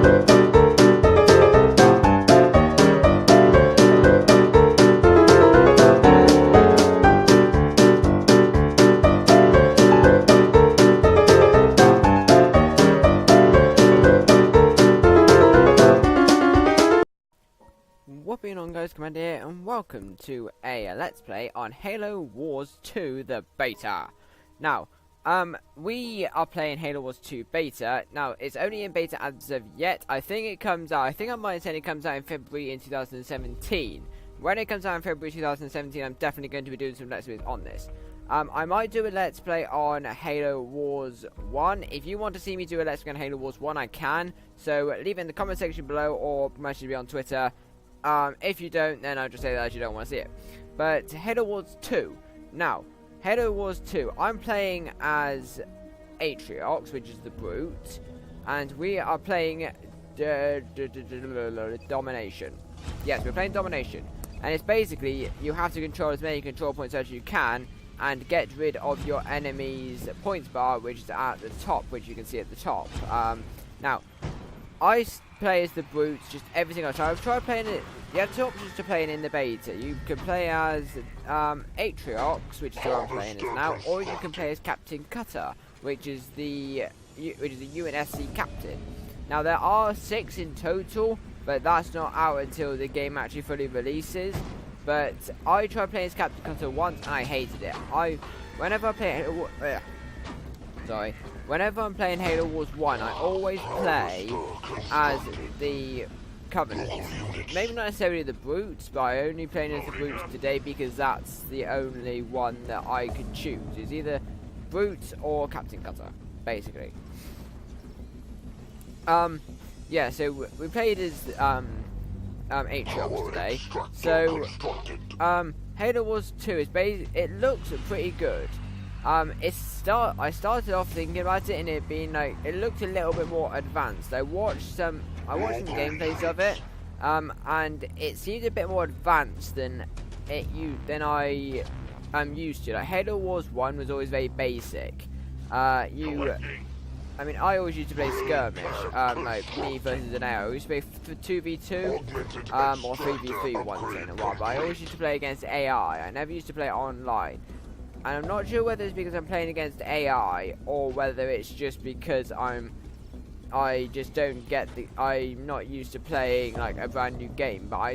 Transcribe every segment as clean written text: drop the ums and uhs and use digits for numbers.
What's going on, guys? Commander here, and welcome to a Let's Play on Halo Wars 2, the beta. Now, we are playing Halo Wars 2 beta. Now, it's only in beta as of yet. I think it comes out, I might say it comes out in February in 2017. When it comes out in February 2017, I'm definitely going to be doing some Let's Plays on this. I might do a Let's Play on Halo Wars 1. If you want to see me do a Let's Play on Halo Wars 1, I can. So, leave it in the comment section below, or message me on Twitter. If you don't, then I'll just say that you don't want to see it. But Halo Wars 2. Now, Halo Wars 2. I'm playing as Atriox, which is the brute, and we are playing Domination. Yes, we're playing Domination, and it's basically you have to control as many control points as you can and get rid of your enemy's points bar, which is at the top, which you can see at the top. Now, I play as the brutes just every single time. I've tried playing it. You have two options to playing in the beta. You can play as Atriox, which is who I'm playing as now, or you can play as Captain Cutter, which is the UNSC captain. Now there are 6 in total, but that's not out until the game actually fully releases. But I tried playing as Captain Cutter once and I hated it. Whenever I'm playing Halo Wars 1, I always play as the Covenant. Maybe not necessarily the brutes, but I only play as the brutes today because that's the only one that I could choose. It's either brutes or Captain Cutter, basically. Yeah, so we played as Atriox today. So Halo Wars 2 is it looks pretty good. I started off thinking about it and it being like, it looked a little bit more advanced. I watched some gameplays of it, and it seemed a bit more advanced than I am used to. Like Halo Wars 1 was always very basic. I mean, I always used to play skirmish, like me versus an AI. I used to play 2v2, or 3v3 once in a while, but I always used to play against AI. I never used to play online. And I'm not sure whether it's because I'm playing against AI or whether it's just because I'm not used to playing like a brand new game. But I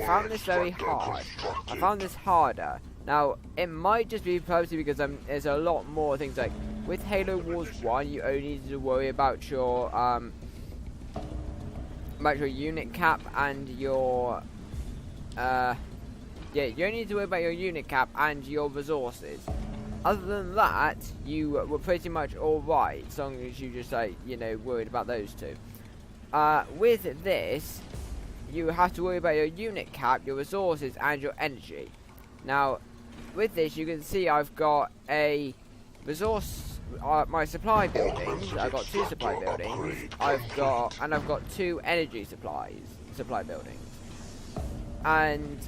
found this very hard. I found this harder. Now, it might just be probably because there's a lot more things like with Halo Wars 1, you only need to worry about your unit cap and your yeah, you only need to worry about your unit cap and your resources. Other than that, you were pretty much alright, as long as you just, like, you know, worried about those two. With this, you have to worry about your unit cap, your resources, and your energy. Now, with this, you can see I've got a resource, my supply buildings. I've got 2 supply buildings. I've got 2 energy supply buildings. And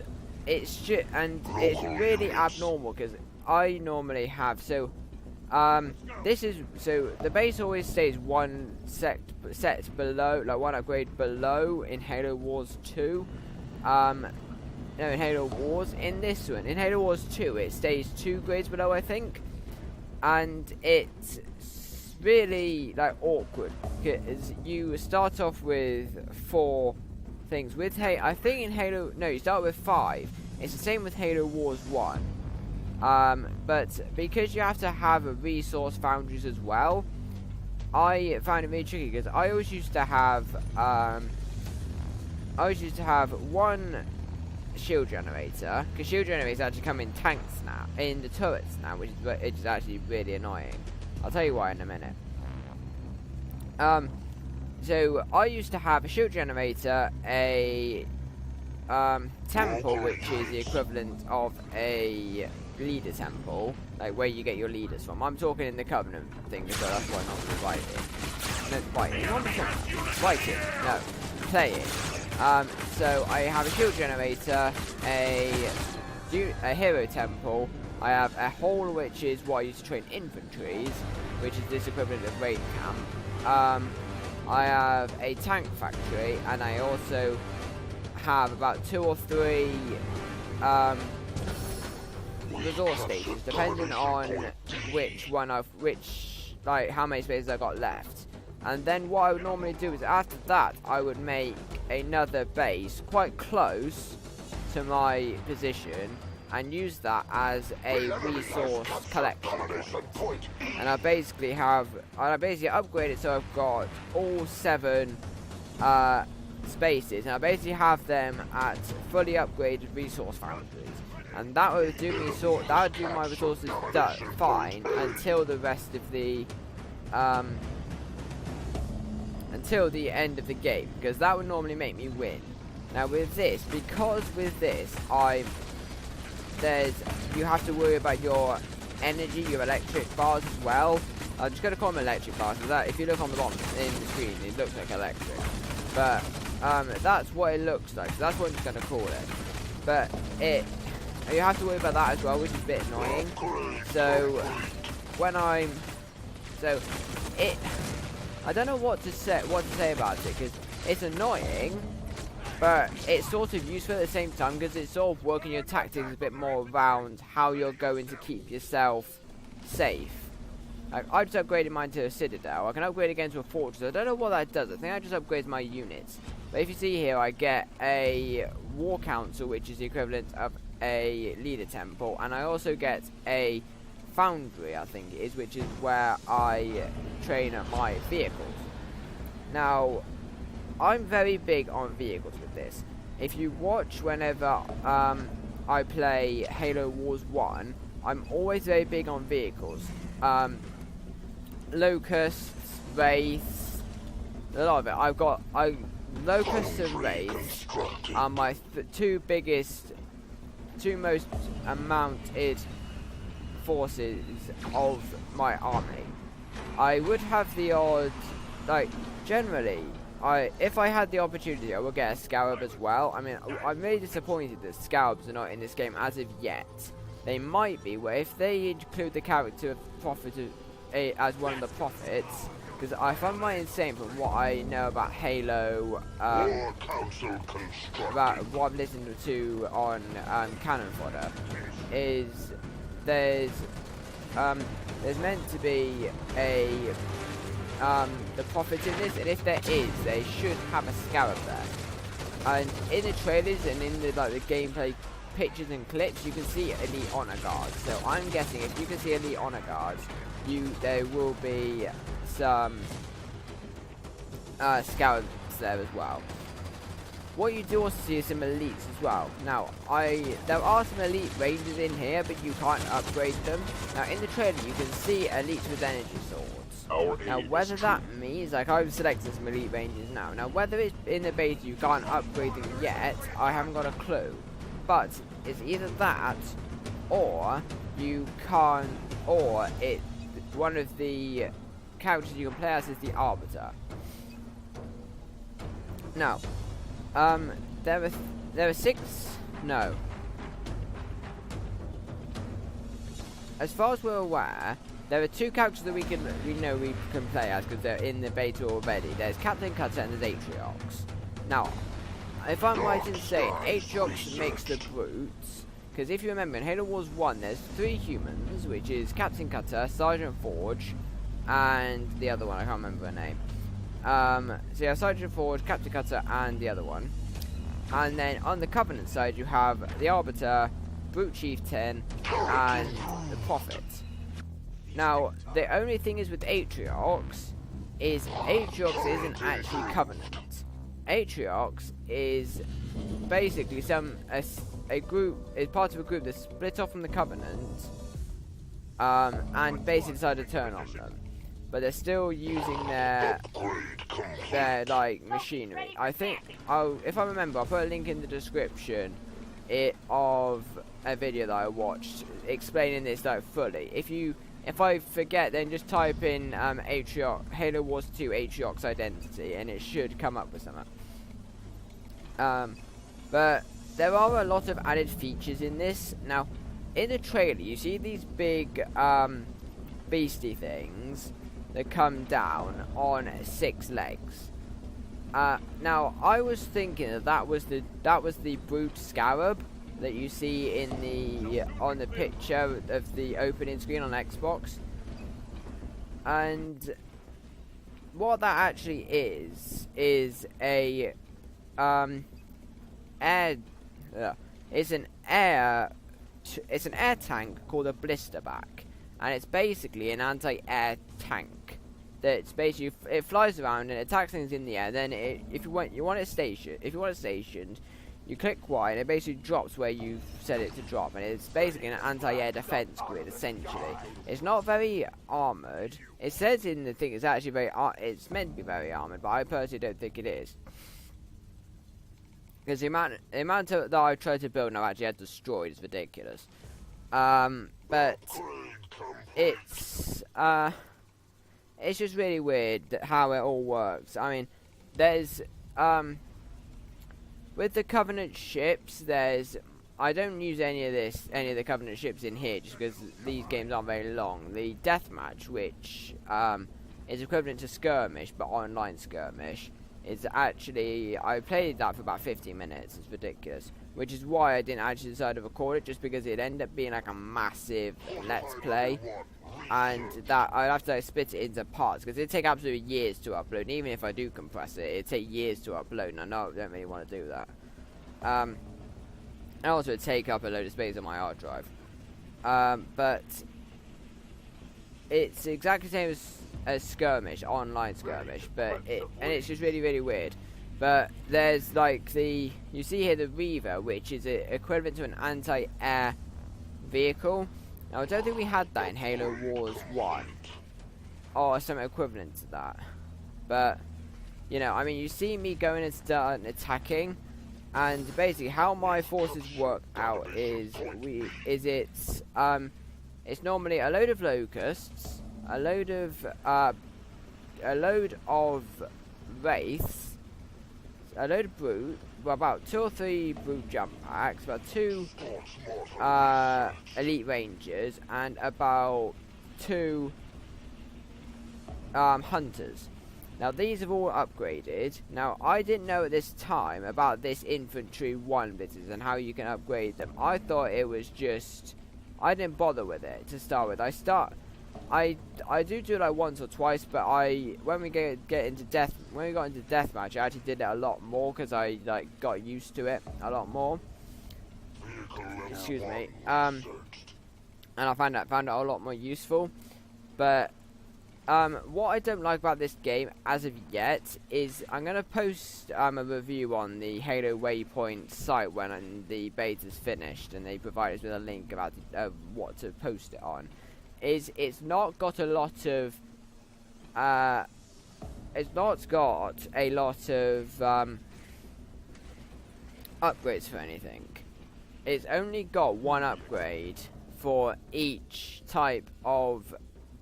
it's really abnormal because I normally have the base always stays one set below, like one upgrade below in Halo Wars 2. No, in Halo Wars. In this one, in Halo Wars 2, it stays 2 grades below, I think, and it's really like awkward because you start off with 4 things. I think in Halo, no, you start with 5. It's the same with Halo Wars 1. But because you have to have a resource foundries as well, I found it really tricky because I always used to have one shield generator, because shield generators actually come in tanks now, in the turrets now, which is actually really annoying. I'll tell you why in a minute. So I used to have a shield generator, a temple, which is the equivalent of a leader temple, like where you get your leaders from. I'm talking in the Covenant thing, because that's why I'm not writing. No, writing. No, play it. So I have a shield generator, a hero temple. I have a hall, which is what I use to train infantries, which is this equivalent of raid camp. I have a tank factory, and I also have about 2 or 3 resource stations, depending on how many spaces I got left. And then what I would normally do is after that I would make another base quite close to my position and use that as a resource collection point. And I basically upgrade it so I've got all 7 spaces, and I basically have them at fully upgraded resource foundries. And that would do my resources fine until the rest of the until the end of the game, because that would normally make me win. Now with this, you have to worry about your energy, your electric bars as well. I'm just going to call them electric bars, because that, if you look on the bottom in the screen, it looks like electric. But that's what it looks like, so that's what I'm just going to call it. But you have to worry about that as well, which is a bit annoying. I don't know what to say about it, because it's annoying, but it's sort of useful at the same time, because it's sort of working your tactics a bit more around how you're going to keep yourself safe. I just upgraded mine to a citadel. I can upgrade again to a fortress. I don't know what that does. I think I just upgraded my units. But if you see here, I get a war council, which is the equivalent of a leader temple, and I also get a foundry, I think it is, which is where I train my vehicles. Now, I'm very big on vehicles with this. If you watch whenever I play Halo Wars 1, I'm always very big on vehicles. Locusts, wraiths, a lot of it. Locusts and wraiths are my two most mounted forces of my army. I would have the odd, generally, if I had the opportunity, I would get a Scarab as well. I mean, I'm really disappointed that Scarabs are not in this game as of yet. They might be, where if they include the character of Prophet as one of the prophets, because I find my insane from what I know about Halo, about what I've listened to on Cannon Fodder, is there's meant to be the prophet in this, and if there is, they should have a Scarab there. And in the trailers and in the gameplay pictures and clips, you can see elite honor guards. So I'm guessing if you can see elite honor guards, there will be some Scarabs there as well. What you do also see is some elites as well. Now, there are some elite rangers in here, but you can't upgrade them. Now, in the trailer, you can see elites with energy swords. Now, whether that means, I'm selecting some elite rangers now. Now, whether it's in the base you can't upgrade them yet, I haven't got a clue. But it's either that, or you can't, or one of the characters you can play as is the Arbiter. Now, there are 6. No. As far as we're aware, there are 2 characters that we know we can play as because they're in the beta already. There's Captain Cutter and there's Atriox. Now, if I'm right in saying, Atriox makes the brutes, because if you remember in Halo Wars 1, there's 3 humans, which is Captain Cutter, Sergeant Forge, and the other one, I can't remember her name. So you have Sergeant Forge, Captain Cutter, and the other one. And then on the Covenant side, you have the Arbiter, Brute Chieftain, and the Prophet. Now, the only thing is with Atriox isn't actually Covenant. Atriox is basically a group, is part of a group that split off from the Covenant, and basically decided to turn on them. But they're still using their machinery. I think, if I remember, I'll put a link in the description of a video that I watched explaining this fully. If I forget, then just type in Halo Wars 2 Atriox identity, and it should come up with something. But there are a lot of added features in this. Now, in the trailer, you see these big beastie things. that come down on 6 legs. Now I was thinking that was the brute scarab that you see in on the picture of the opening screen on Xbox, and what that actually is a air. It's an air tank called a blisterback, and it's basically an anti-air tank. That's basically, it flies around and attacks things in the air. Then if you want it stationed, you click Y and it basically drops where you've set it to drop, and it's basically an anti-air defense grid essentially. It's not very armored. It says in the thing it's actually it's meant to be very armored, but I personally don't think it is. Because the amount that I've tried to build and I've actually had destroyed is ridiculous. But it's just really weird how it all works. I mean, there's with the Covenant ships, I don't use any of the Covenant ships in here just because these games aren't very long. The deathmatch, which is equivalent to skirmish but online skirmish, is actually, I played that for about 15 minutes. It's ridiculous, which is why I didn't actually decide to record it, just because it'd end up being like a massive let's play, and that I'd have to split it into parts because it'd take absolutely years to upload. And even if I do compress it, it'd take years to upload, and I know I don't really want to do that. And also it'd take up a load of space on my hard drive. But it's exactly the same as skirmish, online skirmish, but it's just really, really weird. But there's like you see here the Reaver, which is equivalent to an anti-air vehicle. Now I don't think we had that in Halo Wars 1 or something equivalent to that. But you know, I mean, you see me going and start attacking, and basically how my forces work out is it's normally a load of locusts, a load of wraiths, a load of brute, well, about 2 or 3 brute jump packs, about 2 elite rangers, and about 2 hunters. Now these have all upgraded. Now I didn't know at this time about this infantry 1 business and how you can upgrade them. I thought it was just, I didn't bother with it to start with. I do it like once or twice, but when we got into deathmatch, I actually did it a lot more because I like got used to it a lot more. Excuse me. And I found it a lot more useful. But what I don't like about this game as of yet is I'm gonna post a review on the Halo Waypoint site when the beta's finished, and they provide us with a link about what to post it on. It's not got a lot of upgrades for anything. It's only got 1 upgrade for each type of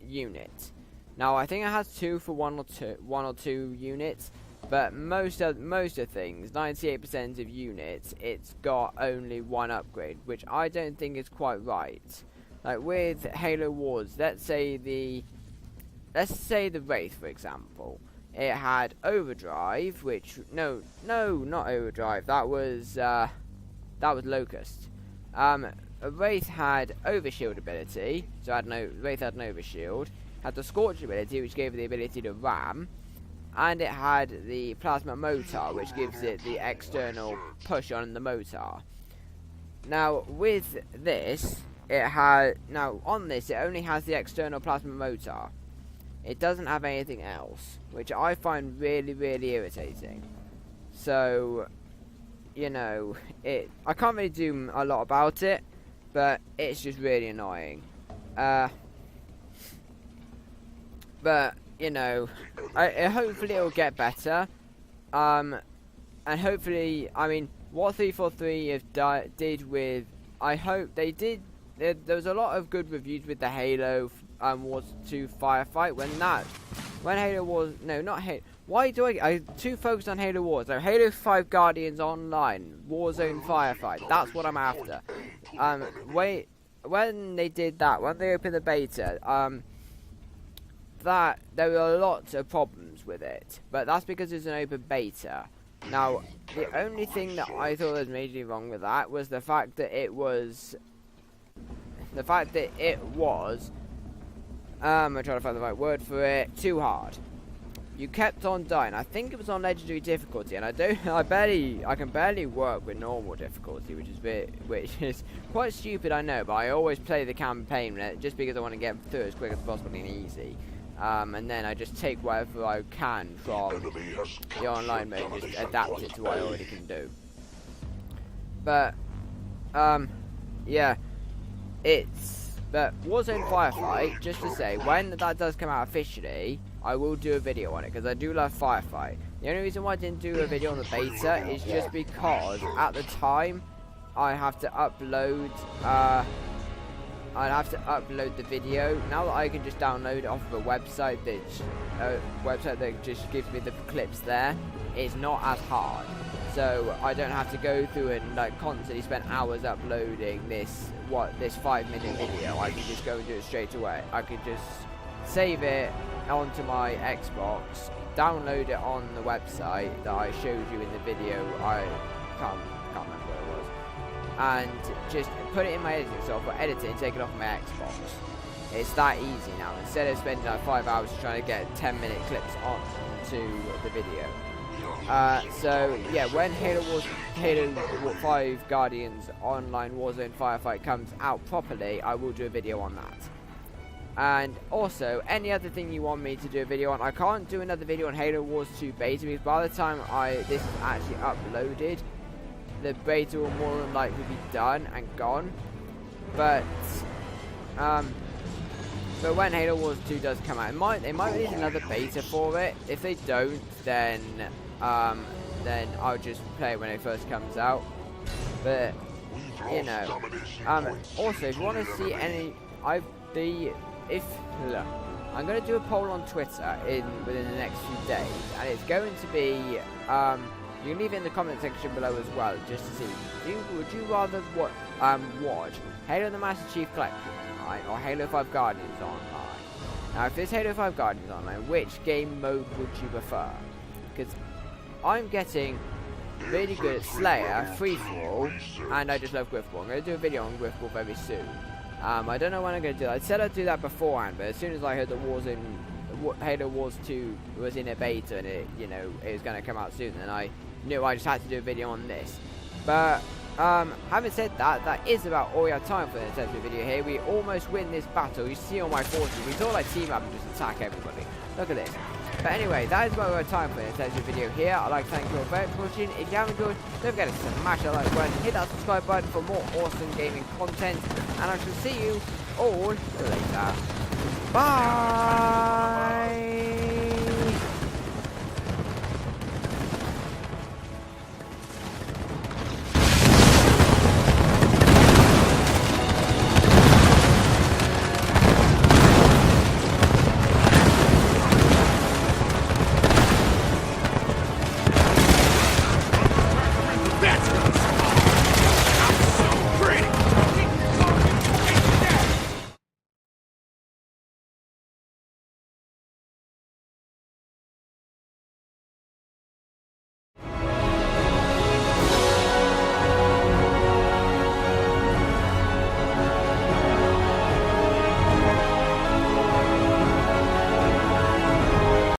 unit. Now I think it has 2 for one or two units, but most of things, 98% of units, it's got only 1 upgrade, which I don't think is quite right. Like with Halo Wars, let's say the Wraith, for example, it had Overdrive, which not Overdrive, that was Locust. Wraith had Overshield ability, so Wraith had an Overshield. Had the Scorch ability, which gave it the ability to ram, and it had the Plasma Motor, which gives it the external push on the motor. Now with this, it only has the external Plasma Motor. It doesn't have anything else, which I find really, really irritating. So, you know, I can't really do a lot about it, but it's just really annoying. But you know, hopefully it'll get better. And hopefully, I mean, what 343 did with, I hope they did. There was a lot of good reviews with the Halo Wars 2 firefight when Halo Wars, no, not Halo. Why do I too focused on Halo Wars? So Halo 5 Guardians Online Warzone firefight. That's what I'm after. When they did that, when they opened the beta, that there were lots of problems with it, but that's because it's an open beta. Now, the only thing that I thought was majorly wrong with that was the fact that it was... I'm trying to find the right word for it, too hard. You kept on dying. I think it was on legendary difficulty, and I can barely work with normal difficulty, which is quite stupid, I know, but I always play the campaign just because I want to get through as quick as possible and easy. And then I just take whatever I can from the online mode and just adapt it to what I already can do. But, yeah, but Warzone Firefight, just to say, when that does come out officially, I will do a video on it, because I do love Firefight. The only reason why I didn't do a video on the beta is just because, at the time, I'd have to upload the video. Now that I can just download it off of a website that just gives me the clips there, it's not as hard. So I don't have to go through and like constantly spend hours uploading this 5-minute video. I can just go and do it straight away. I could just save it onto my Xbox, download it on the website that I showed you in the video. I can't remember what it was. And just put it in my editing software, edit it, and take it off my Xbox. It's that easy now. Instead of spending like 5 hours trying to get 10-minute clips onto the video. So yeah, when Halo 5 Guardians Online Warzone Firefight comes out properly, I will do a video on that. And also, any other thing you want me to do a video on, I can't do another video on Halo Wars 2 beta, because by the time this is actually uploaded, the beta will more than likely be done and gone. But when Halo Wars 2 does come out, they might release another beta for it. If they don't, then I'll just play it when it first comes out. But you know, also if you want to see any, I'm going to do a poll on Twitter within the next few days, and it's going to be you can leave it in the comment section below as well, just to see. Would you rather watch Halo the Master Chief Collection online or Halo 5 Guardians online? Now, if it's Halo 5 Guardians online, which game mode would you prefer? Because I'm getting really good at Slayer, Free For All, and I just love Griffball. I'm going to do a video on Griffball very soon. I don't know when I'm going to do that. I said I'd do that beforehand, but as soon as I heard that Halo Wars 2 was in a beta and it was going to come out soon, then I knew I just had to do a video on this. But having said that, that is about all we have time for this video here. We almost win this battle. You see all my forces. We thought I'd team up and just attack everybody. Look at this. But anyway, that is about all we have time for this video here. I'd like to thank you all very much for watching. If you have enjoyed, don't forget to smash that like button, hit that subscribe button for more awesome gaming content, and I shall see you all later. Bye!